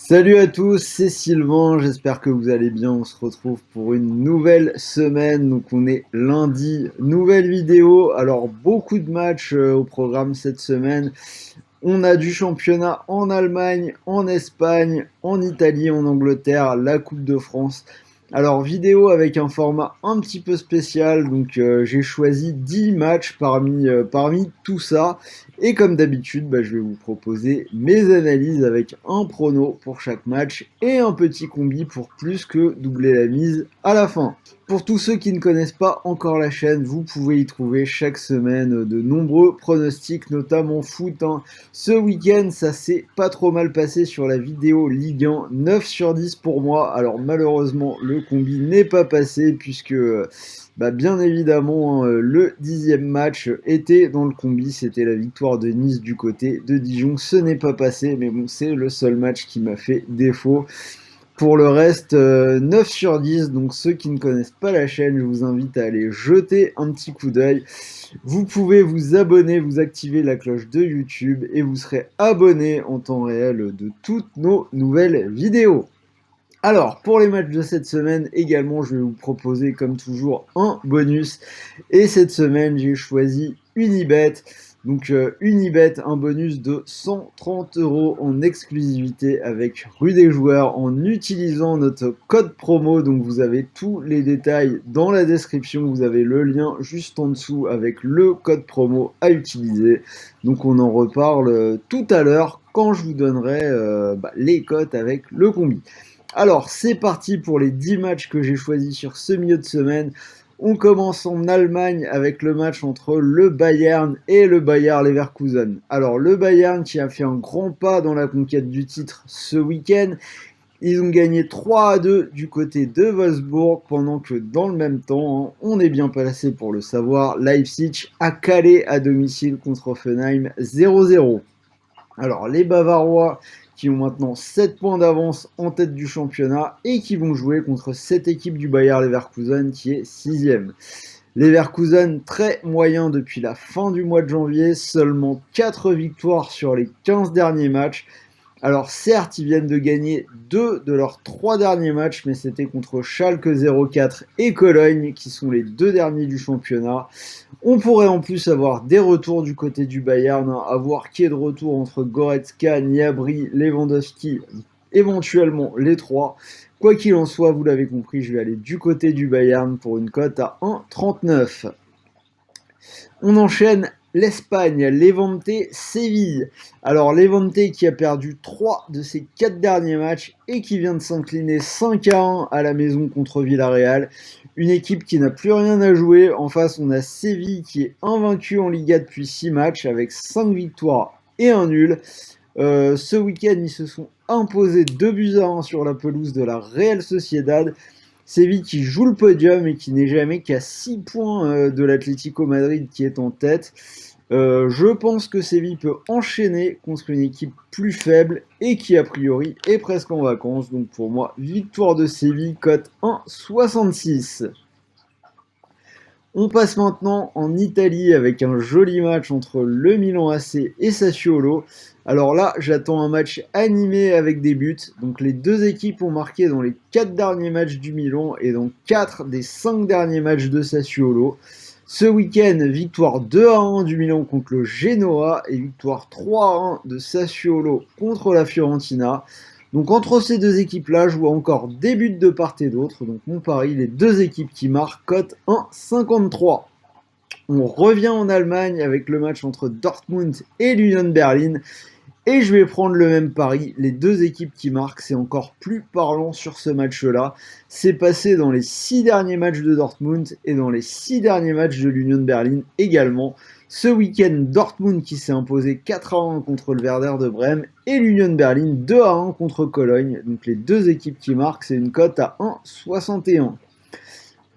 Salut à tous, c'est Sylvain, j'espère que vous allez bien. On se retrouve pour une nouvelle semaine, donc on est lundi, nouvelle vidéo. Alors beaucoup de matchs au programme cette semaine. On a du championnat en Allemagne, en Espagne, en Italie, en Angleterre, la Coupe de France. Alors vidéo avec un format un petit peu spécial, donc j'ai choisi 10 matchs parmi tout ça. Et comme d'habitude, je vais vous proposer mes analyses avec un prono pour chaque match et un petit combi pour plus que doubler la mise à la fin. Pour tous ceux qui ne connaissent pas encore la chaîne, vous pouvez y trouver chaque semaine de nombreux pronostics, notamment foot. Ce week-end, ça s'est pas trop mal passé sur la vidéo Ligue 1, 9 sur 10 pour moi. Alors malheureusement, le combi n'est pas passé puisque bien évidemment, le 10e match était dans le combi, c'était la victoire de Nice du côté de Dijon. Ce n'est pas passé, mais bon, c'est le seul match qui m'a fait défaut. Pour le reste, 9 sur 10, donc ceux qui ne connaissent pas la chaîne, je vous invite à aller jeter un petit coup d'œil. Vous pouvez vous abonner, vous activer la cloche de YouTube et vous serez abonné en temps réel de toutes nos nouvelles vidéos. Alors, pour les matchs de cette semaine également, je vais vous proposer comme toujours un bonus. Et cette semaine, j'ai choisi Unibet. Donc Unibet, un bonus de 130 € en exclusivité avec rue des joueurs en utilisant notre code promo. Donc vous avez tous les détails dans la description. Vous avez le lien juste en dessous avec le code promo à utiliser. Donc on en reparle tout à l'heure quand je vous donnerai les cotes avec le combi. Alors, c'est parti pour les 10 matchs que j'ai choisis sur ce milieu de semaine. On commence en Allemagne avec le match entre le Bayern et le Bayer Leverkusen. Alors, le Bayern qui a fait un grand pas dans la conquête du titre ce week-end. Ils ont gagné 3-2 du côté de Wolfsburg, pendant que dans le même temps, on est bien placé pour le savoir, Leipzig a calé à domicile contre Hoffenheim 0-0. Alors, les Bavarois qui ont maintenant 7 points d'avance en tête du championnat et qui vont jouer contre cette équipe du Bayer Leverkusen qui est 6ème. Leverkusen très moyen depuis la fin du mois de janvier, seulement 4 victoires sur les 15 derniers matchs. Alors certes, ils viennent de gagner 2 de leurs 3 derniers matchs, mais c'était contre Schalke 04 et Cologne, qui sont les 2 derniers du championnat. On pourrait en plus avoir des retours du côté du Bayern, à voir qui est de retour entre Goretzka, Gnabry, Lewandowski, éventuellement les 3. Quoi qu'il en soit, vous l'avez compris, je vais aller du côté du Bayern pour une cote à 1,39. On enchaîne l'Espagne, Levante, Séville. Alors Levante qui a perdu 3 de ses 4 derniers matchs et qui vient de s'incliner 5-1 à la maison contre Villarreal. Une équipe qui n'a plus rien à jouer. En face, on a Séville qui est invaincu en Liga depuis 6 matchs avec 5 victoires et un nul. Ce week-end, ils se sont imposés 2-1 sur la pelouse de la Real Sociedad. Séville qui joue le podium et qui n'est jamais qu'à 6 points de l'Atlético Madrid qui est en tête. Je pense que Séville peut enchaîner contre une équipe plus faible et qui a priori est presque en vacances. Donc pour moi, victoire de Séville, cote 1,66. On passe maintenant en Italie avec un joli match entre le Milan AC et Sassuolo. Alors là, j'attends un match animé avec des buts. Donc les deux équipes ont marqué dans les 4 derniers matchs du Milan et dans 4 des 5 derniers matchs de Sassuolo. Ce week-end, victoire 2-1 du Milan contre le Genoa et victoire 3-1 de Sassuolo contre la Fiorentina. Donc entre ces deux équipes-là, je vois encore des buts de part et d'autre. Donc mon pari, les deux équipes qui marquent, cote 1,53. On revient en Allemagne avec le match entre Dortmund et l'Union Berlin. Et je vais prendre le même pari, les deux équipes qui marquent, c'est encore plus parlant sur ce match-là. C'est passé dans les 6 derniers matchs de Dortmund et dans les 6 derniers matchs de l'Union Berlin également. Ce week-end, Dortmund qui s'est imposé 4-1 contre le Werder de Brême et l'Union Berlin 2-1 contre Cologne. Donc les deux équipes qui marquent, c'est une cote à 1,61.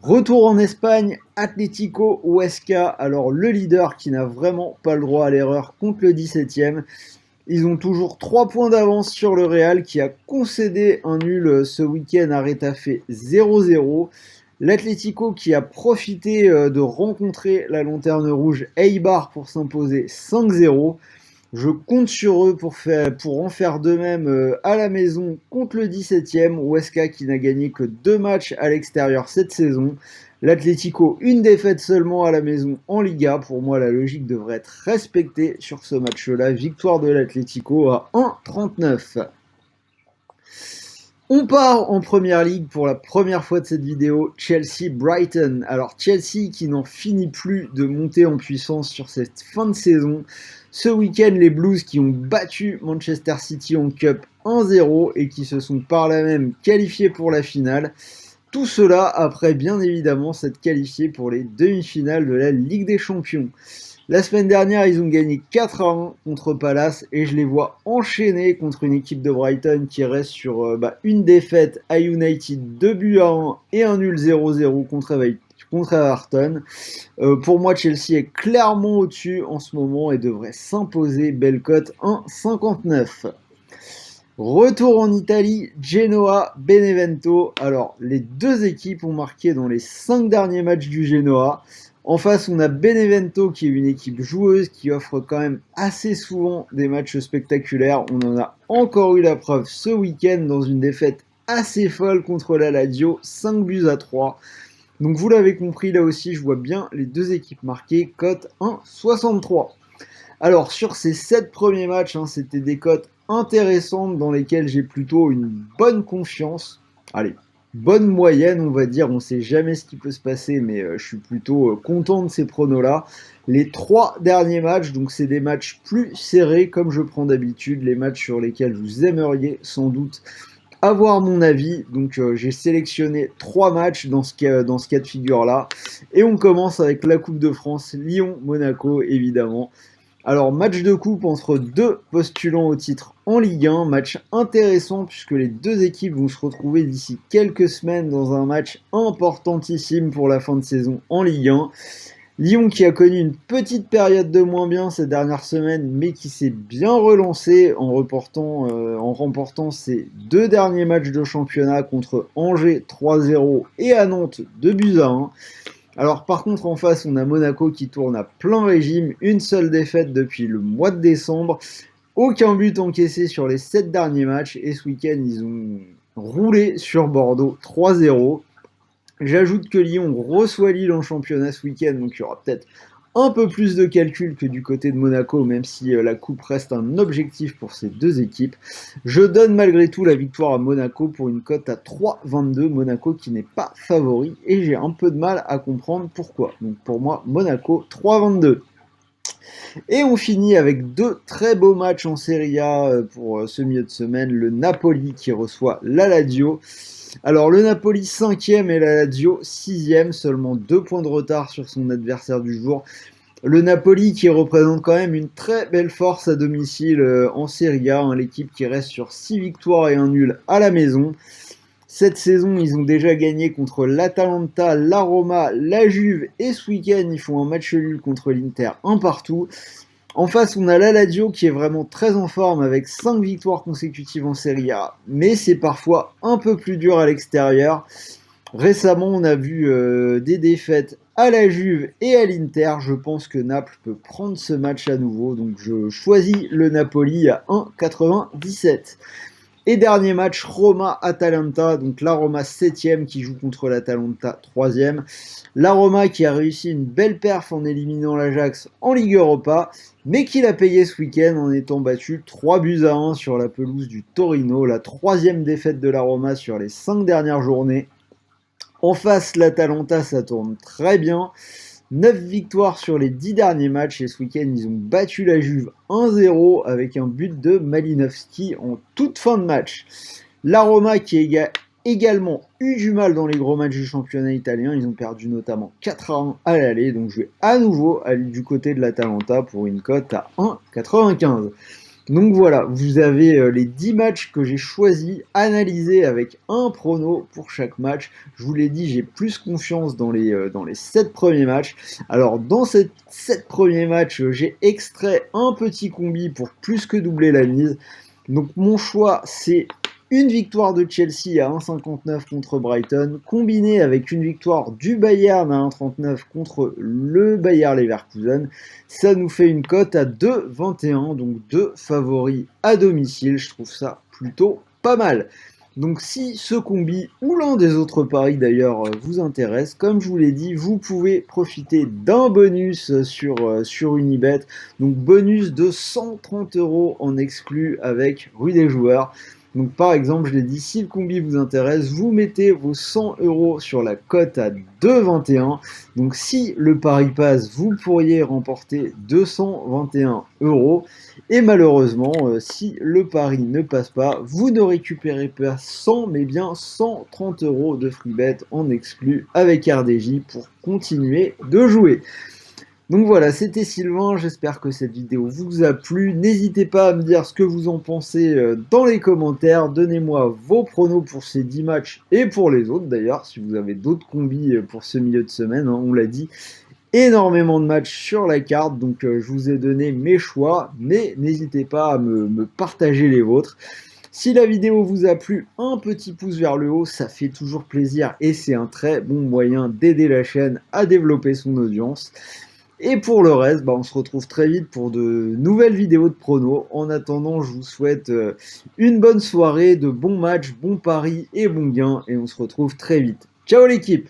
Retour en Espagne, Atlético Huesca, alors le leader qui n'a vraiment pas le droit à l'erreur contre le 17ème. Ils ont toujours 3 points d'avance sur le Real qui a concédé un nul ce week-end à Retafe 0-0. L'Atlético qui a profité de rencontrer la lanterne rouge Eibar pour s'imposer 5-0. Je compte sur eux pour en faire de même à la maison contre le 17e, Huesca qui n'a gagné que 2 matchs à l'extérieur cette saison. L'Atlético, une défaite seulement à la maison en Liga. Pour moi, la logique devrait être respectée sur ce match-là. Victoire de l'Atlético à 1,39. On part en première ligue pour la première fois de cette vidéo, Chelsea-Brighton. Alors Chelsea qui n'en finit plus de monter en puissance sur cette fin de saison. Ce week-end, les Blues qui ont battu Manchester City en Cup 1-0 et qui se sont par là même qualifiés pour la finale. Tout cela après bien évidemment s'être qualifiés pour les demi-finales de la Ligue des Champions. La semaine dernière, ils ont gagné 4-1 contre Palace et je les vois enchaîner contre une équipe de Brighton qui reste sur une défaite à United, 2-1 et un nul 0-0 contre Everton. Pour moi, Chelsea est clairement au-dessus en ce moment et devrait s'imposer. Belle cote 1,59. Retour en Italie, Genoa, Benevento. Alors, les deux équipes ont marqué dans les 5 derniers matchs du Genoa. En face, on a Benevento qui est une équipe joueuse qui offre quand même assez souvent des matchs spectaculaires. On en a encore eu la preuve ce week-end dans une défaite assez folle contre la Lazio, 5-3. Donc vous l'avez compris, là aussi, je vois bien les deux équipes marquées, cote 1,63. Alors, sur ces 7 premiers matchs, c'était des cotes intéressantes dans lesquelles j'ai plutôt une bonne confiance. Allez, bonne moyenne, on va dire. On ne sait jamais ce qui peut se passer, mais je suis plutôt content de ces pronos-là. Les 3 derniers matchs, donc c'est des matchs plus serrés, comme je prends d'habitude, les matchs sur lesquels vous aimeriez sans doute avoir mon avis. Donc j'ai sélectionné 3 matchs dans ce cas de figure-là. Et on commence avec la Coupe de France, Lyon-Monaco, évidemment. Alors, match de coupe entre deux postulants au titre en Ligue 1, match intéressant puisque les deux équipes vont se retrouver d'ici quelques semaines dans un match importantissime pour la fin de saison en Ligue 1. Lyon qui a connu une petite période de moins bien ces dernières semaines, mais qui s'est bien relancé en remportant ses 2 derniers matchs de championnat contre Angers 3-0 et à Nantes 2-1. Alors par contre en face on a Monaco qui tourne à plein régime, une seule défaite depuis le mois de décembre, aucun but encaissé sur les 7 derniers matchs et ce week-end ils ont roulé sur Bordeaux 3-0. J'ajoute que Lyon reçoit Lille en championnat ce week-end, donc il y aura peut-être un peu plus de calcul que du côté de Monaco, même si la coupe reste un objectif pour ces deux équipes. Je donne malgré tout la victoire à Monaco pour une cote à 3,22. Monaco qui n'est pas favori et j'ai un peu de mal à comprendre pourquoi. Donc pour moi, Monaco 3,22. Et on finit avec 2 très beaux matchs en Serie A pour ce milieu de semaine. Le Napoli qui reçoit la Lazio. Alors le Napoli 5e et la Lazio 6e, seulement 2 points de retard sur son adversaire du jour. Le Napoli qui représente quand même une très belle force à domicile en Serie A, l'équipe qui reste sur 6 victoires et un nul à la maison. Cette saison, ils ont déjà gagné contre l'Atalanta, la Roma, la Juve et ce week-end, ils font un match nul contre l'Inter, un partout. En face, on a la Lazio qui est vraiment très en forme avec 5 victoires consécutives en Serie A, mais c'est parfois un peu plus dur à l'extérieur. Récemment, on a vu des défaites à la Juve et à l'Inter. Je pense que Naples peut prendre ce match à nouveau, donc je choisis le Napoli à 1,97. Et dernier match, Roma-Atalanta, donc la Roma 7e qui joue contre l'Atalanta 3e. La Roma qui a réussi une belle perf en éliminant l'Ajax en Ligue Europa, mais qui l'a payé ce week-end en étant battu 3-1 sur la pelouse du Torino, la 3e défaite de la Roma sur les 5 dernières journées. En face, l'Atalanta, ça tourne très bien. 9 victoires sur les 10 derniers matchs et ce week-end, ils ont battu la Juve 1-0 avec un but de Malinowski en toute fin de match. La Roma qui a également eu du mal dans les gros matchs du championnat italien, ils ont perdu notamment 4-1 à l'aller, donc je vais à nouveau aller du côté de l'Atalanta pour une cote à 1,95. Donc voilà, vous avez les 10 matchs que j'ai choisis, analysés avec un prono pour chaque match. Je vous l'ai dit, j'ai plus confiance dans les 7 premiers matchs. Alors dans ces 7 premiers matchs, j'ai extrait un petit combi pour plus que doubler la mise. Donc mon choix, c'est une victoire de Chelsea à 1,59 contre Brighton, combinée avec une victoire du Bayern à 1,39 contre le Bayer Leverkusen, ça nous fait une cote à 2,21, donc deux favoris à domicile. Je trouve ça plutôt pas mal. Donc si ce combi ou l'un des autres paris d'ailleurs vous intéresse, comme je vous l'ai dit, vous pouvez profiter d'un bonus sur Unibet. Donc bonus de 130 € en exclu avec Rue des joueurs. Donc par exemple, je l'ai dit, si le combi vous intéresse, vous mettez vos 100 € sur la cote à 2,21. Donc si le pari passe, vous pourriez remporter 221 €. Et malheureusement, si le pari ne passe pas, vous ne récupérez pas 100 mais bien 130 € de free bet en exclu avec RDJ pour continuer de jouer. Donc voilà, c'était Sylvain, j'espère que cette vidéo vous a plu. N'hésitez pas à me dire ce que vous en pensez dans les commentaires. Donnez-moi vos pronos pour ces 10 matchs et pour les autres d'ailleurs, si vous avez d'autres combis pour ce milieu de semaine, hein, on l'a dit. Énormément de matchs sur la carte, donc je vous ai donné mes choix, mais n'hésitez pas à me partager les vôtres. Si la vidéo vous a plu, un petit pouce vers le haut, ça fait toujours plaisir et c'est un très bon moyen d'aider la chaîne à développer son audience. Et pour le reste, on se retrouve très vite pour de nouvelles vidéos de pronos. En attendant, je vous souhaite une bonne soirée, de bons matchs, bons paris et bons gains. Et on se retrouve très vite. Ciao l'équipe!